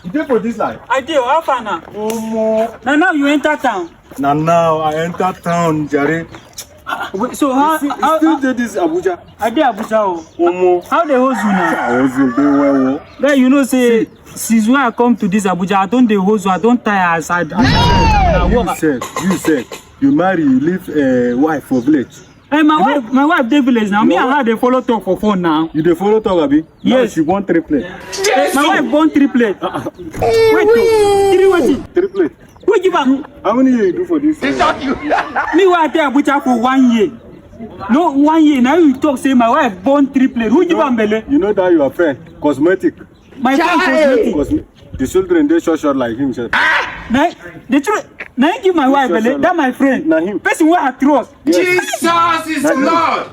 You dey for this life? I did. How far now? Omo. Now you enter town. Now I enter town, Jare. So how? Still dey this Abuja. I did Abuja. Omo. How they host you now? I was in there well. Then you know say since when I come to this Abuja, I don't dey host you. I don't tire aside. You said you marry, you leave a wife for village. Hey, my wife dey village now. Me and her they follow talk for phone now. You dey follow talk, abi? Yes. Now she born triplet. Hey, my wife born triplet. Wait, three wedding. Triplet. Who give am? How many years you do for this? Me why dey Abuja for 1 year. No 1 year. Now you talk say my wife born triplet. Who give am belle? You know that your friend, cosmetic. My friend cosmetic. The children they short like him. Sir. Now the truth. Now you give my wife belle. That my friend. Na him. Person wey I trust. Jesus is Lord.